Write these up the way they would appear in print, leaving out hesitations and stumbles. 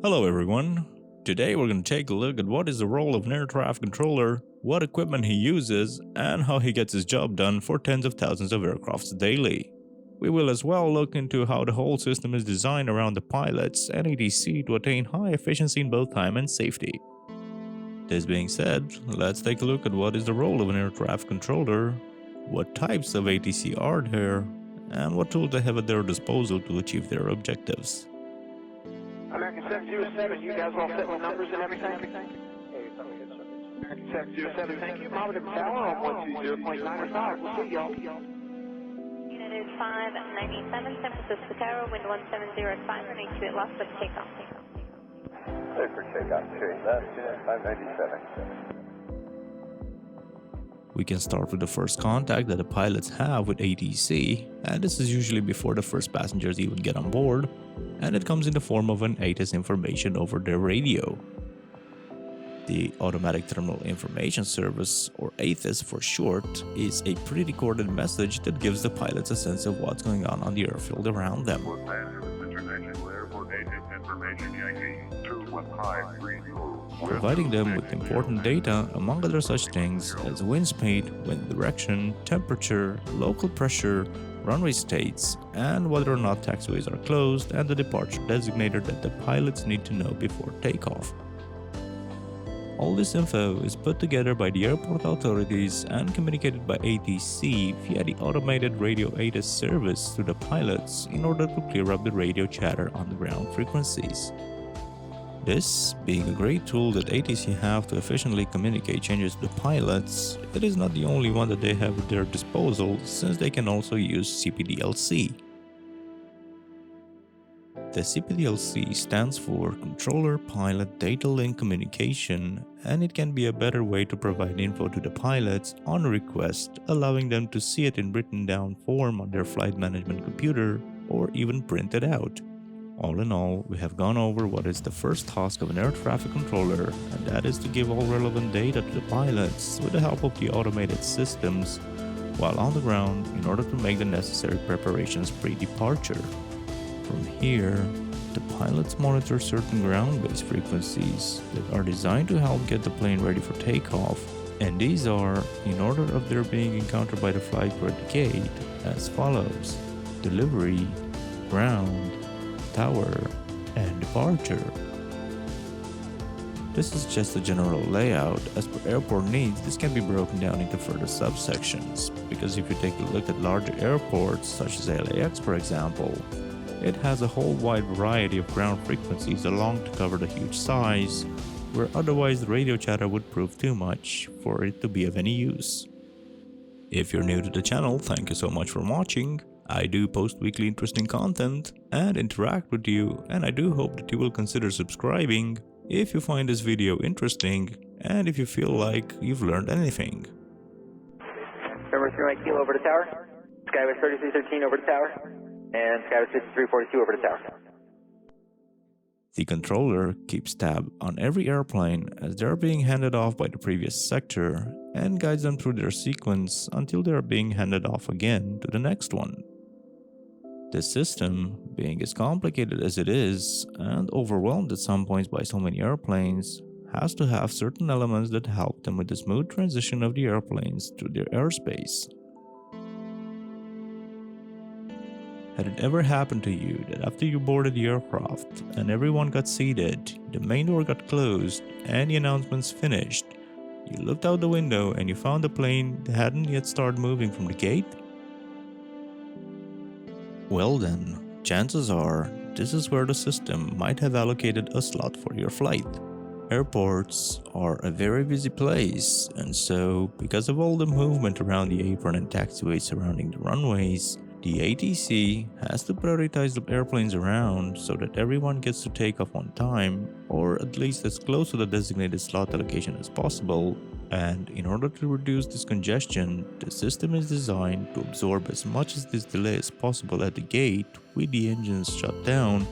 Hello everyone. Today we're going to take a look at what is the role of an air traffic controller, what equipment he uses, and how he gets his job done for tens of thousands of aircrafts daily. We will as well look into how the whole system is designed around the pilots and ATC to attain high efficiency in both time and safety. This being said, let's take a look at what is the role of an air traffic controller, what types of ATC are there, and what tools they have at their disposal to achieve their objectives. American 707, you guys all set with numbers and everything? American 707, thank you. Positive tower on 120.95. We'll see y'all. Unit is 597, San Francisco Tower, wind 1705, running to it, lost of takeoff. Clear for takeoff, change that, 597. We can start with the first contact that the pilots have with ATC, and this is usually before the first passengers even get on board, and it comes in the form of an ATIS information over their radio. The Automatic Terminal Information Service, or ATIS for short, is a pre-recorded message that gives the pilots a sense of what's going on the airfield around them. Providing them with important data among other such things as wind speed, wind direction, temperature, local pressure, runway states, and whether or not taxiways are closed and the departure designator that the pilots need to know before takeoff. All this info is put together by the airport authorities and communicated by ATC via the automated radio ATIS service to the pilots in order to clear up the radio chatter on the ground frequencies. This being a great tool that ATC have to efficiently communicate changes to the pilots, it is not the only one that they have at their disposal, since they can also use CPDLC. The CPDLC stands for Controller Pilot Data Link Communication, and it can be a better way to provide info to the pilots on request, allowing them to see it in written down form on their flight management computer or even print it out. All in all, we have gone over what is the first task of an air traffic controller, and that is to give all relevant data to the pilots with the help of the automated systems while on the ground in order to make the necessary preparations pre-departure. From here, the pilots monitor certain ground-based frequencies that are designed to help get the plane ready for takeoff, and these are, in order of their being encountered by the flight crew at the gate, as follows: delivery, ground, tower, and departure. This is just a general layout. As per airport needs, this can be broken down into further subsections, because if you take a look at larger airports such as LAX for example, it has a whole wide variety of ground frequencies along to cover the huge size, where otherwise the radio chatter would prove too much for it to be of any use. If you're new to the channel, thank you so much for watching. I do post weekly interesting content and interact with you, and I do hope that you will consider subscribing if you find this video interesting and if you feel like you've learned anything. Number 3 Mike Kilo over to tower, Skyway 3313 over to tower, and Skyway 6342 over to tower. The controller keeps tab on every airplane as they are being handed off by the previous sector and guides them through their sequence until they are being handed off again to the next one. This system, being as complicated as it is and overwhelmed at some points by so many airplanes, has to have certain elements that help them with the smooth transition of the airplanes through their airspace. Had it ever happened to you that after you boarded the aircraft and everyone got seated, the main door got closed and the announcements finished, you looked out the window and you found the plane that hadn't yet started moving from the gate? Well then, chances are this is where the system might have allocated a slot for your flight. Airports are a very busy place, and so because of all the movement around the apron and taxiways surrounding the runways, the ATC has to prioritize the airplanes around so that everyone gets to take off on time, or at least as close to the designated slot allocation as possible, and in order to reduce this congestion, the system is designed to absorb as much of this delay as possible at the gate with the engines shut down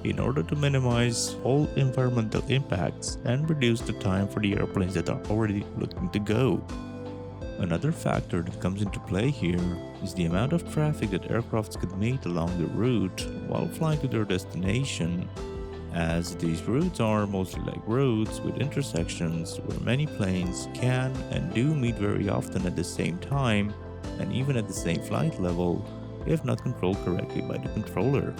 in order to minimize all environmental impacts and reduce the time for the airplanes that are already looking to go. Another factor that comes into play here is the amount of traffic that aircrafts could meet along the route while flying to their destination, as these routes are mostly like roads with intersections where many planes can and do meet very often at the same time and even at the same flight level if not controlled correctly by the controller.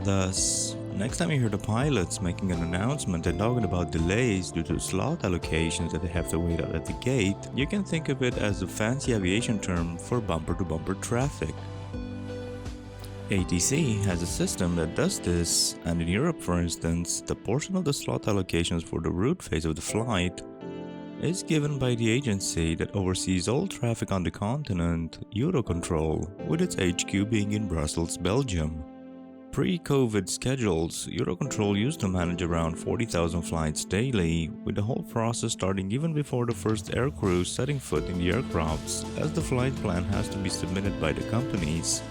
Thus, next time you hear the pilots making an announcement and talking about delays due to slot allocations that they have to wait out at the gate, you can think of it as a fancy aviation term for bumper-to-bumper traffic. ATC has a system that does this, and in Europe for instance, the portion of the slot allocations for the route phase of the flight is given by the agency that oversees all traffic on the continent, Eurocontrol, with its HQ being in Brussels, Belgium. Pre-COVID schedules, Eurocontrol used to manage around 40,000 flights daily, with the whole process starting even before the first aircrew setting foot in the aircrafts, as the flight plan has to be submitted by the companies,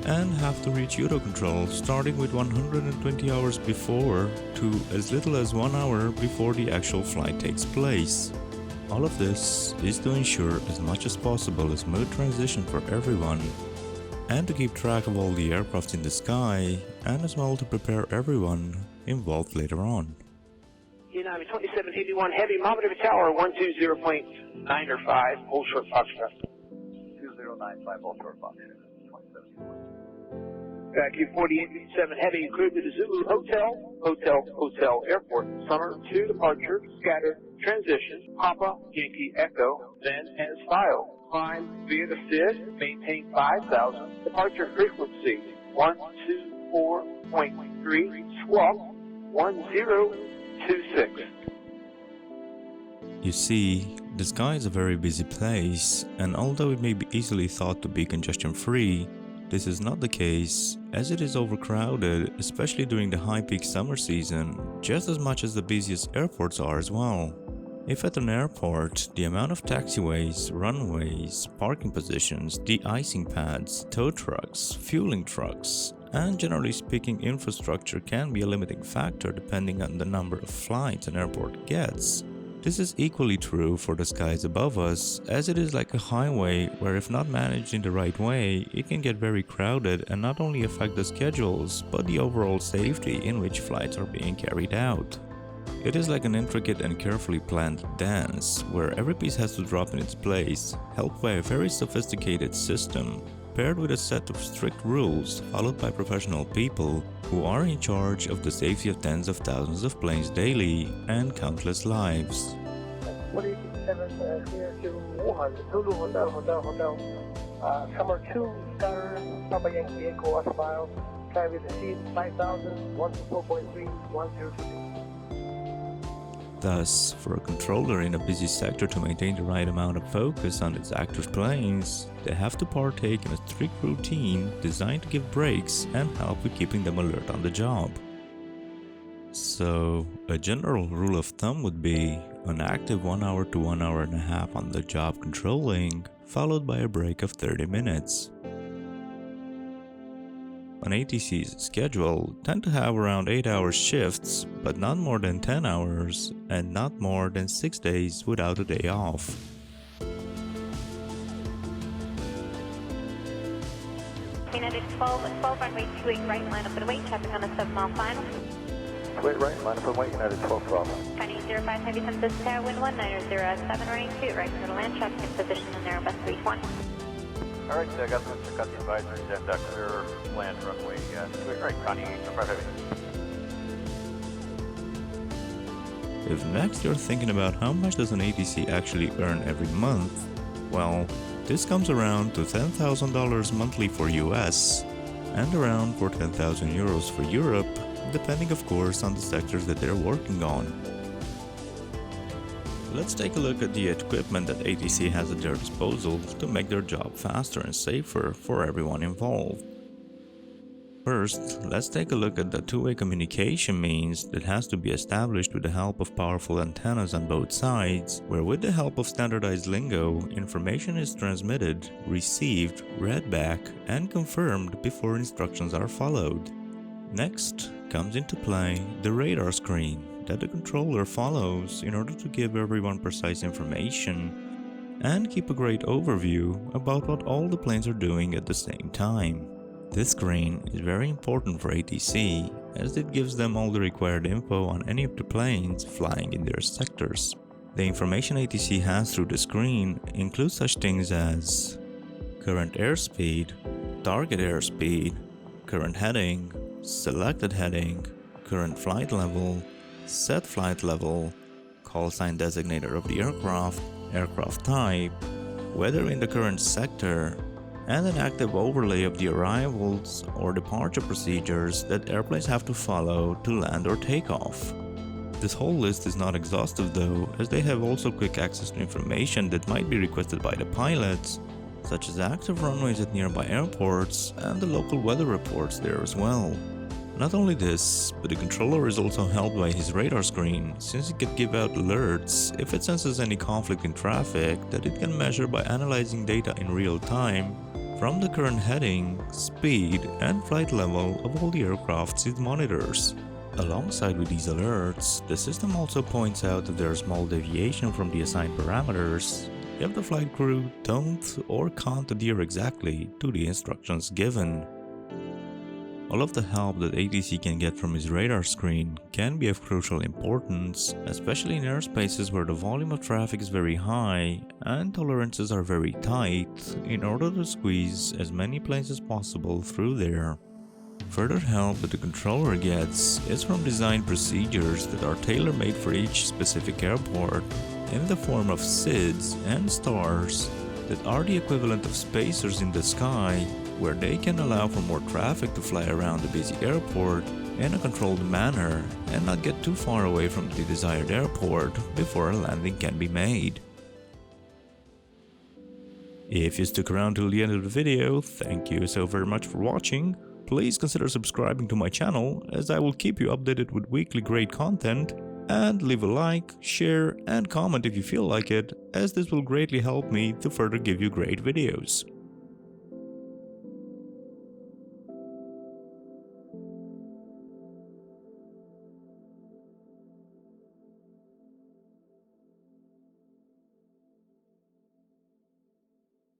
and have to reach Eurocontrol starting with 120 hours before to as little as 1 hour before the actual flight takes place. All of this is to ensure as much as possible a smooth transition for everyone, and to keep track of all the aircrafts in the sky, and as well to prepare everyone involved later on. United 2781 Heavy, monitor tower 120.9 or 5, hold short Foxtrot. 2095, all short box. 2781. Vacuum 4887 Heavy, clear to the Zulu Hotel, Airport, Summer 2 departure, scatter, transition, Papa, Yankee, Echo, then as file. Climb via the FID, maintain 5,000, departure frequency 124.3, swap 1026. You see, the sky is a very busy place, and although it may be easily thought to be congestion-free, this is not the case, as it is overcrowded, especially during the high peak summer season, just as much as the busiest airports are as well. If at an airport, the amount of taxiways, runways, parking positions, de-icing pads, tow trucks, fueling trucks, and generally speaking infrastructure can be a limiting factor depending on the number of flights an airport gets, this is equally true for the skies above us, as it is like a highway where if not managed in the right way, it can get very crowded and not only affect the schedules, but the overall safety in which flights are being carried out. It is like an intricate and carefully planned dance, where every piece has to drop in its place, helped by a very sophisticated system, paired with a set of strict rules followed by professional people who are in charge of the safety of tens of thousands of planes daily and countless lives. 47 clear to Wuhan, Zulu Hotel, Summer 2, Star, Papa Yankee Echo, Osmile, fly with the seat 5,000, 124.3, 102. Thus, for a controller in a busy sector to maintain the right amount of focus on its active planes, they have to partake in a strict routine designed to give breaks and help with keeping them alert on the job. So, a general rule of thumb would be an active 1 hour to 1 hour and a half on the job controlling, followed by a break of 30 minutes. On ATC's schedule tend to have around 8-hour shifts, but not more than 10 hours and not more than 6 days without a day off. United 12 runway 28 right, line up and wait, traffic on a 7-mile final. Wait right, line up and wait, United 12 Bravo. County 05 Heavy San Francisco Tower, wind 1907, running 2, right to the land, traffic in position in narrow bus 320. All right, I got Mr. Cut the advisories and clear land runway 28 right, Connie 05 Heavy. If next you're thinking about how much does an ATC actually earn every month, well, this comes around to $10,000 monthly for US and around for 10,000 euros for Europe, depending of course on the sectors that they're working on. Let's take a look at the equipment that ATC has at their disposal to make their job faster and safer for everyone involved. First, let's take a look at the two-way communication means that has to be established with the help of powerful antennas on both sides, where with the help of standardized lingo, information is transmitted, received, read back, and confirmed before instructions are followed. Next comes into play the radar screen that the controller follows in order to give everyone precise information and keep a great overview about what all the planes are doing at the same time. This screen is very important for ATC as it gives them all the required info on any of the planes flying in their sectors. The information ATC has through the screen includes such things as current airspeed, target airspeed, current heading, selected heading, current flight level, set flight level, call sign designator of the aircraft, aircraft type, weather in the current sector, and an active overlay of the arrivals or departure procedures that airplanes have to follow to land or take off. This whole list is not exhaustive though, as they have also quick access to information that might be requested by the pilots, such as active runways at nearby airports and the local weather reports there as well. Not only this, but the controller is also helped by his radar screen, since it can give out alerts if it senses any conflict in traffic that it can measure by analyzing data in real time from the current heading, speed, and flight level of all the aircraft's it monitors. Alongside with these alerts, the system also points out if there is small deviation from the assigned parameters, if the flight crew don't or can't adhere exactly to the instructions given. All of the help that ATC can get from his radar screen can be of crucial importance, especially in airspaces where the volume of traffic is very high and tolerances are very tight, in order to squeeze as many planes as possible through there. Further help that the controller gets is from design procedures that are tailor-made for each specific airport, in the form of SIDs and stars that are the equivalent of spacers in the sky, where they can allow for more traffic to fly around the busy airport in a controlled manner and not get too far away from the desired airport before a landing can be made. If you stuck around till the end of the video, thank you so very much for watching. Please consider subscribing to my channel, as I will keep you updated with weekly great content, and leave a like, share and comment if you feel like it, as this will greatly help me to further give you great videos.